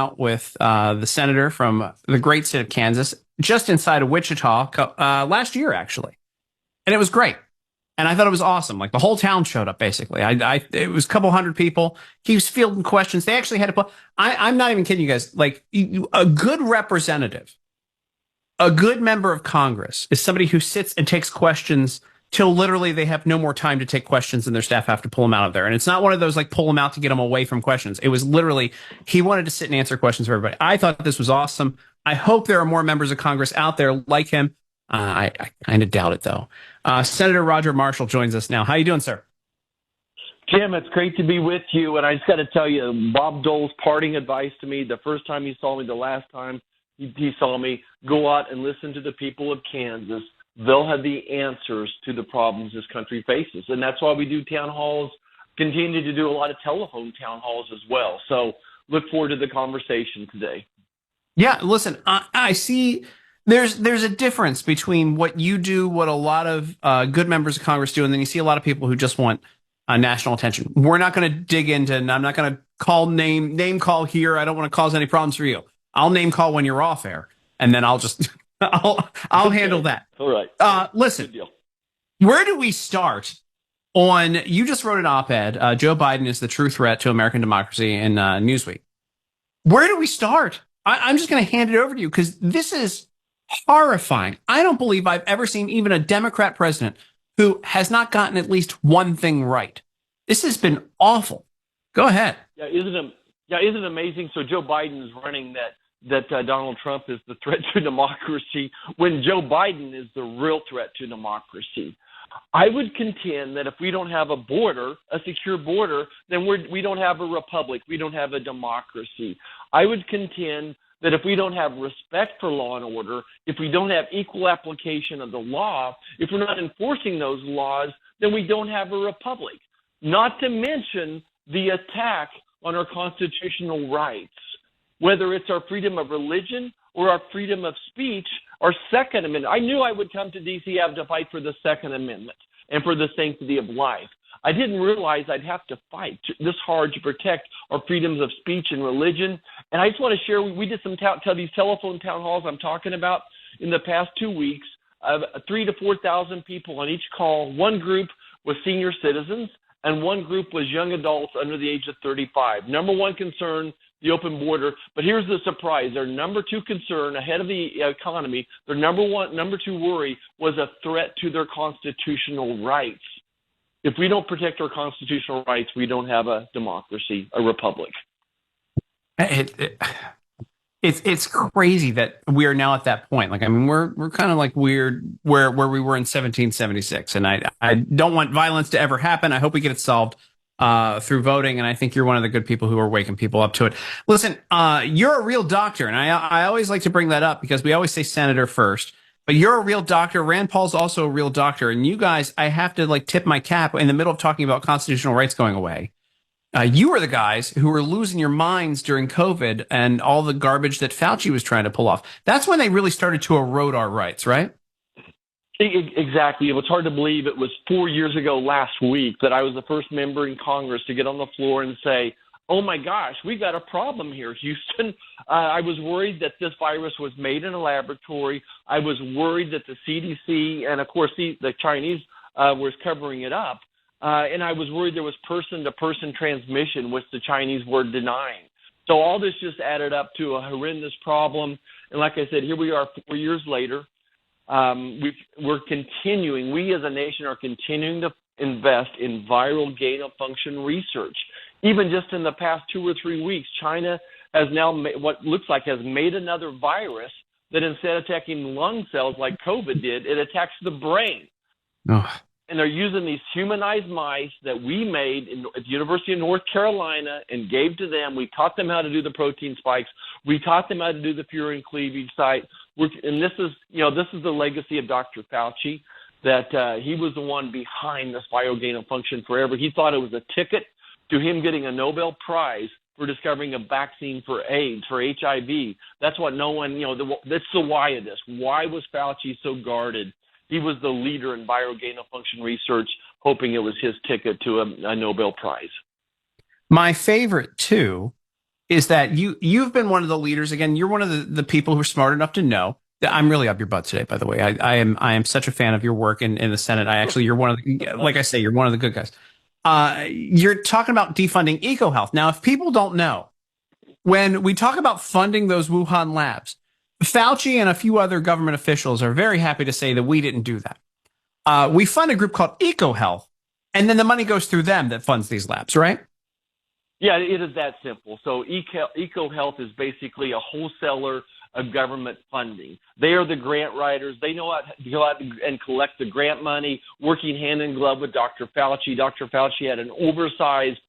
out with the senator from the great state of Kansas, just inside of Wichita, last year, actually. And it was great. And I thought it was awesome. Like the whole town showed up, basically. It was a couple hundred people. He was fielding questions. They actually had to put, I'm not even kidding you guys. Like a good representative, a good member of Congress is somebody who sits and takes questions till literally they have no more time to take questions and their staff have to pull them out of there. And it's not one of those like pull them out to get them away from questions. It was literally he wanted to sit and answer questions for everybody. I thought this was awesome. I hope there are more members of Congress out there like him. I kind of doubt it, though. Senator Roger Marshall joins us now. How you doing, sir? Jim, it's great to be with you. And I just got to tell you, Bob Dole's parting advice to me, the first time he saw me, the last time he saw me, go out and listen to the people of Kansas. They'll have the answers to the problems this country faces. And that's why we do town halls, continue to do a lot of telephone town halls as well. So look forward to the conversation today. Yeah, listen, I see there's a difference between what you do, what a lot of good members of Congress do, and then you see a lot of people who just want national attention. We're not going to dig into, and I'm not going to call name call here. I don't want to cause any problems for you. I'll name call when you're off air, and then I'll just I'll handle that. All right. Listen, where do we start on? You just wrote an op-ed. Joe Biden is the true threat to American democracy in Newsweek. Where do we start? I'm just going to hand it over to you because this is horrifying. I don't believe I've ever seen even a Democrat president who has not gotten at least one thing right. This has been awful. Go ahead. Yeah, isn't it amazing? So Joe Biden is running that Donald Trump is the threat to democracy when Joe Biden is the real threat to democracy. I would contend that if we don't have a border, a secure border, then we don't have a republic. We don't have a democracy. I would contend that if we don't have respect for law and order, if we don't have equal application of the law, if we're not enforcing those laws, then we don't have a republic. Not to mention the attack on our constitutional rights, whether it's our freedom of religion or our freedom of speech, our Second Amendment. I knew I would come to D.C. have to fight for the Second Amendment and for the sanctity of life. I didn't realize I'd have to fight this hard to protect our freedoms of speech and religion. And I just want to share, we did some these telephone town halls I'm talking about in the past 2 weeks, 3,000 to 4,000 people on each call. One group was senior citizens and one group was young adults under the age of 35. Number one concern, the open border. But here's the surprise. Their number two concern ahead of the economy, their number two worry was a threat to their constitutional rights. If we don't protect our constitutional rights, we don't have a democracy, a republic. It's crazy that we are now at that point. Like, I mean, we're kind of like weird where we were in 1776. And I don't want violence to ever happen. I hope we get it solved through voting. And I think you're one of the good people who are waking people up to it. Listen, you're a real doctor. And I always like to bring that up because we always say senator first. But you're a real doctor. Rand Paul's also a real doctor. And you guys, I have to like tip my cap in the middle of talking about constitutional rights going away. You were the guys who were losing your minds during COVID and all the garbage that Fauci was trying to pull off. That's when they really started to erode our rights, right? Exactly. It was hard to believe it was 4 years ago last week that I was the first member in Congress to get on the floor and say, oh, my gosh, we got a problem here, Houston. I was worried that this virus was made in a laboratory. I was worried that the CDC and, of course, the Chinese was covering it up. And I was worried there was person-to-person transmission, which the Chinese were denying. So all this just added up to a horrendous problem. And like I said, here we are 4 years later. We're continuing, we as a nation are continuing to invest in viral gain-of-function research. Even just in the past 2 or 3 weeks, China has now what looks like has made another virus that instead of attacking lung cells like COVID did, it attacks the brain. Oh. And they're using these humanized mice that we made at the University of North Carolina and gave to them. We taught them how to do the protein spikes. We taught them how to do the furin cleavage site. And this is the legacy of Dr. Fauci, that he was the one behind this viral gain of function forever. He thought it was a ticket to him getting a Nobel Prize for discovering a vaccine for AIDS, for HIV. That's what no one, that's the why of this. Why was Fauci so guarded? He was the leader in viral gain-of-function research, hoping it was his ticket to a Nobel Prize. My favorite, too, is that you've been one of the leaders. Again, you're one of the people who are smart enough to know that I'm really up your butt today, by the way. I am such a fan of your work in the Senate. You're one of the, like I say, you're one of the good guys. You're talking about defunding EcoHealth. Now, if people don't know, when we talk about funding those Wuhan labs, Fauci and a few other government officials are very happy to say that we didn't do that. We fund a group called EcoHealth, and then the money goes through them that funds these labs, right? Yeah, it is that simple. So EcoHealth is basically a wholesaler of government funding. They are the grant writers. They know how to go out and collect the grant money, working hand in glove with Dr. Fauci. Dr. Fauci had an oversized,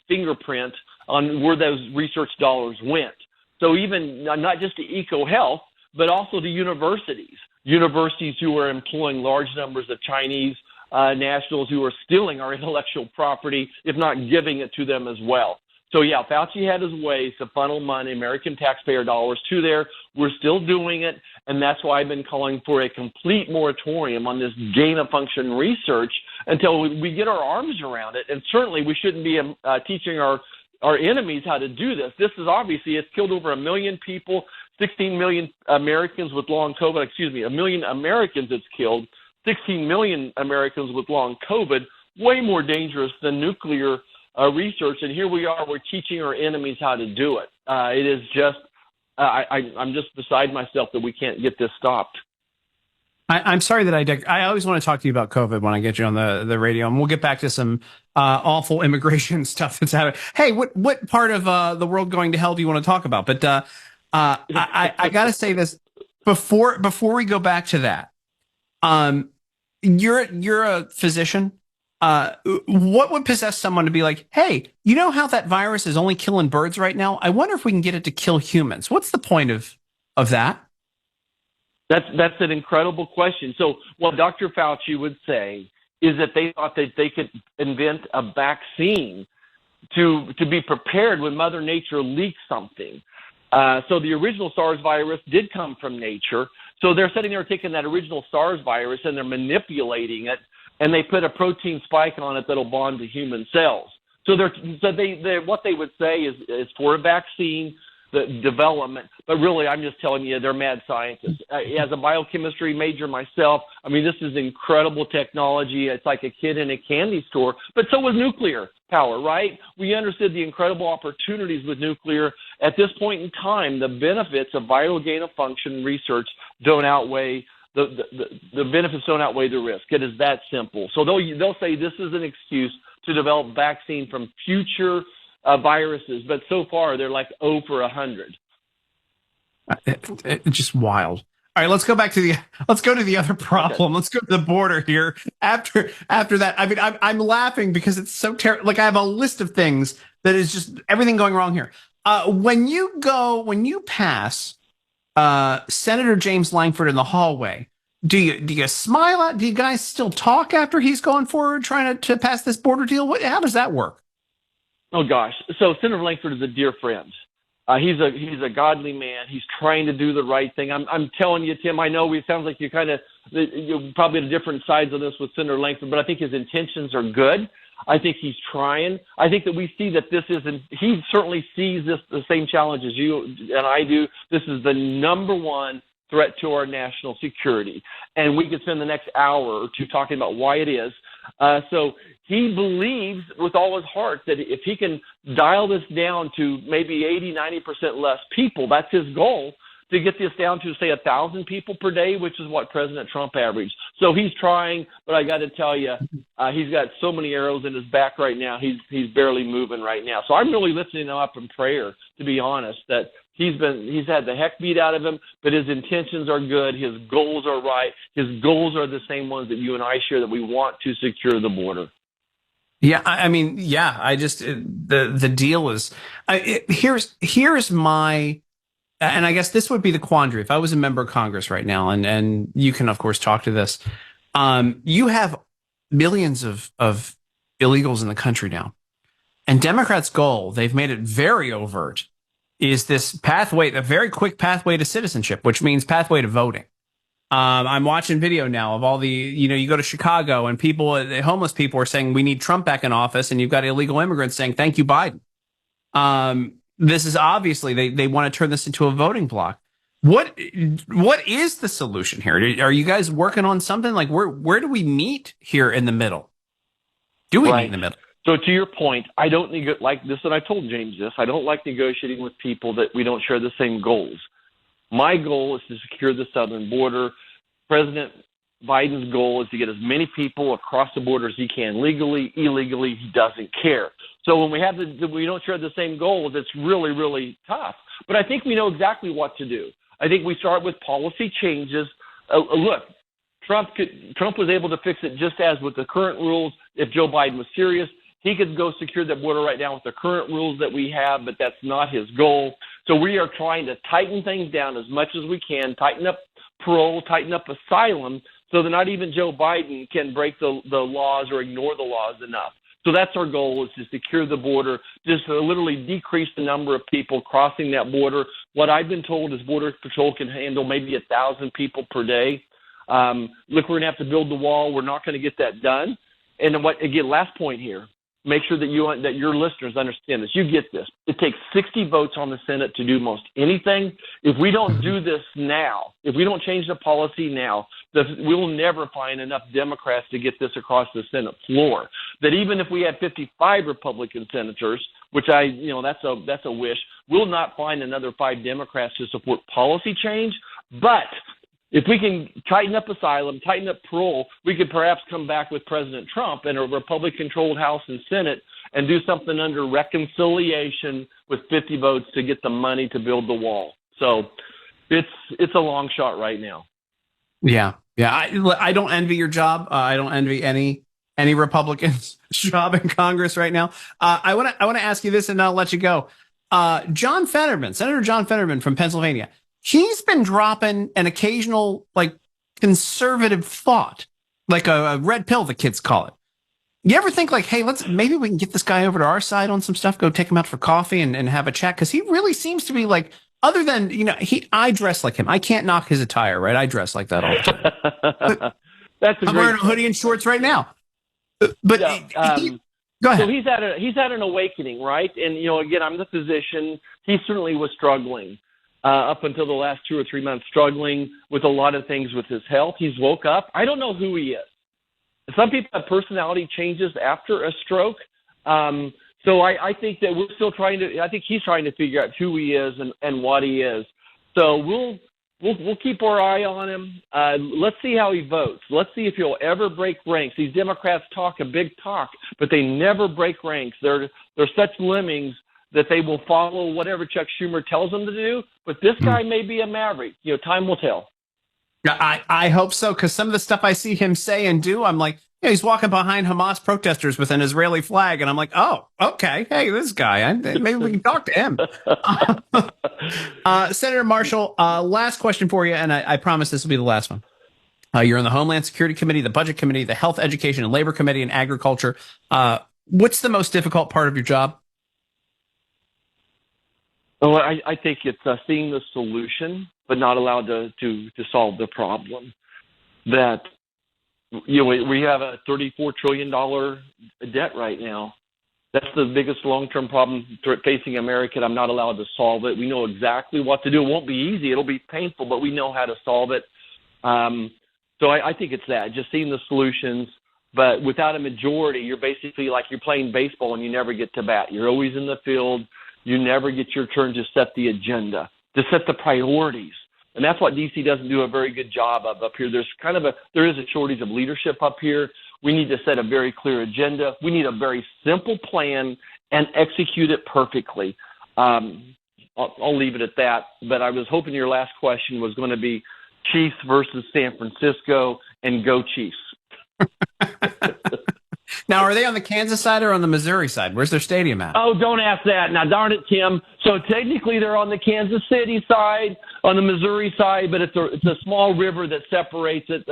fingerprint on where those research dollars went. So even not just to EcoHealth, but also to universities who are employing large numbers of Chinese nationals who are stealing our intellectual property, if not giving it to them as well. So, yeah, Fauci had his ways to funnel money, American taxpayer dollars, to there. We're still doing it, and that's why I've been calling for a complete moratorium on this gain-of-function research until we get our arms around it. And certainly we shouldn't be teaching our enemies how to do this. This is obviously, it's killed over 1 million people, 16 million Americans with long COVID, 1 million Americans it's killed, 16 million Americans with long COVID, way more dangerous than nuclear research. And here we are, we're teaching our enemies how to do it. It is just, I'm just beside myself that we can't get this stopped. I'm sorry that I always want to talk to you about COVID when I get you on the radio, and we'll get back to some awful immigration stuff that's happening. Hey, what part of the world going to hell do you want to talk about? But I got to say this before we go back to that. You're a physician. What would possess someone to be like, hey, you know how that virus is only killing birds right now? I wonder if we can get it to kill humans. What's the point of that? That's an incredible question. So what Dr. Fauci would say is that they thought that they could invent a vaccine to be prepared when Mother Nature leaks something. So the original SARS virus did come from nature. So they're sitting there taking that original SARS virus and they're manipulating it, and they put a protein spike on it that'll bond to human cells. So what they would say is for a vaccine, the development, but really I'm just telling you they're mad scientists. As a biochemistry major myself, I mean, this is incredible technology. It's like a kid in a candy store, but so was nuclear power, right? We understood the incredible opportunities with nuclear. At this point in time, the benefits of viral gain of function research don't outweigh the benefits don't outweigh the risk. It is that simple. So they'll say this is an excuse to develop vaccine from future viruses, but so far they're like 0 for 100. It's just wild. All right, let's go to the other problem. Okay. Let's go to the border here. After that, I mean, I'm laughing because it's so terrible. Like I have a list of things that is just everything going wrong here. When you pass Senator James Lankford in the hallway, do you smile at? Do you guys still talk after he's going forward trying to pass this border deal? How does that work? Oh gosh, so Senator Lankford is a dear friend. He's a godly man. He's trying to do the right thing. I'm telling you, Tim. I know it sounds like you're probably at different sides of this with Senator Lankford, but I think his intentions are good. I think he's trying. I think that we see that this isn't. He certainly sees this the same challenge as you and I do. This is the number one threat to our national security, and we could spend the next hour or two talking about why it is. So he believes with all his heart that if he can dial this down to maybe 80-90% less people, that's his goal, to get this down to, say, 1,000 people per day, which is what President Trump averaged. So he's trying, but I got to tell you, he's got so many arrows in his back right now, he's barely moving right now. So I'm really lifting him up in prayer, to be honest, that he's had the heck beat out of him, but his intentions are good. His goals are right. His goals are the same ones that you and I share, that we want to secure the border. Yeah, I mean, yeah, the deal is here's my, and I guess this would be the quandary if I was a member of Congress right now, and you can of course talk to this. You have millions of illegals in the country now, and Democrats' goal, they've made it very overt, is this pathway, a very quick pathway to citizenship, which means pathway to voting. I'm watching video now of all the, you go to Chicago and the homeless people are saying we need Trump back in office, and you've got illegal immigrants saying thank you, Biden. This is obviously they want to turn this into a voting block. What is the solution here? Are you guys working on something? Like where do we meet here in the middle? Do we meet in the middle? So to your point, I don't like this, and I told James this. I don't like negotiating with people that we don't share the same goals. My goal is to secure the southern border. President Biden's goal is to get as many people across the border as he can, legally, illegally. He doesn't care. So when we don't share the same goals, it's really, really tough. But I think we know exactly what to do. I think we start with policy changes. Look, Trump was able to fix it just as with the current rules. If Joe Biden was serious, he could go secure that border right now with the current rules that we have, but that's not his goal. So we are trying to tighten things down as much as we can, tighten up parole, tighten up asylum, so that not even Joe Biden can break the laws or ignore the laws enough. So that's our goal, is to secure the border, just to literally decrease the number of people crossing that border. What I've been told is Border Patrol can handle maybe 1,000 people per day. Look, we're going to have to build the wall. We're not going to get that done. And again, last point here, make sure that your listeners understand this. You get this. It takes 60 votes on the Senate to do most anything. If we don't do this now, if we don't change the policy now, we will never find enough Democrats to get this across the Senate floor. That even if we had 55 Republican senators, which that's a wish, we'll not find another 5 Democrats to support policy change. But if we can tighten up asylum, tighten up parole, we could perhaps come back with President Trump and a Republican-controlled House and Senate and do something under reconciliation with 50 votes to get the money to build the wall. So it's a long shot right now. Yeah. I don't envy your job. I don't envy any Republican's job in Congress right now. I want to ask you this, and I'll let you go. Senator John Fetterman from Pennsylvania. He's been dropping an occasional, like, conservative thought, like a red pill, the kids call it. You ever think like, hey, maybe we can get this guy over to our side on some stuff, go take him out for coffee and have a chat? Because he really seems to be like, other than, I dress like him. I can't knock his attire, right? I dress like that all the time. I'm wearing a hoodie and shorts right now. But go ahead. So he's had an awakening, right? And, again, I'm the physician. He certainly was struggling. Up until the last 2 or 3 months, struggling with a lot of things with his health. He's woke up. I don't know who he is. Some people have personality changes after a stroke. So I think that we're still I think he's trying to figure out who he is and what he is. So we'll keep our eye on him. Let's see how he votes. Let's see if he'll ever break ranks. These Democrats talk a big talk, but they never break ranks. They're such lemmings that they will follow whatever Chuck Schumer tells them to do. But this guy may be a maverick. Time will tell. I hope so, because some of the stuff I see him say and do, I'm like, he's walking behind Hamas protesters with an Israeli flag, and I'm like, oh, okay, hey, this guy, maybe we can talk to him. Senator Marshall, last question for you, and I promise this will be the last one. You're in the Homeland Security Committee, the Budget Committee, the Health, Education, and Labor Committee, and Agriculture. What's the most difficult part of your job? Well, I think it's seeing the solution, but not allowed to solve the problem. That we have a $34 trillion debt right now. That's the biggest long-term problem facing America. And I'm not allowed to solve it. We know exactly what to do. It won't be easy. It'll be painful, but we know how to solve it. So I think it's that, just seeing the solutions. But without a majority, you're basically like you're playing baseball and you never get to bat. You're always in the field. You never get your turn to set the agenda, to set the priorities. And that's what D.C. doesn't do a very good job of up here. There is a shortage of leadership up here. We need to set a very clear agenda. We need a very simple plan and execute it perfectly. I'll leave it at that. But I was hoping your last question was going to be Chiefs versus San Francisco, and go Chiefs. Now, are they on the Kansas side or on the Missouri side? Where's their stadium at? Oh, don't ask that. Now, darn it, Tim. So technically they're on the Kansas City side, on the Missouri side, but it's a small river that separates it.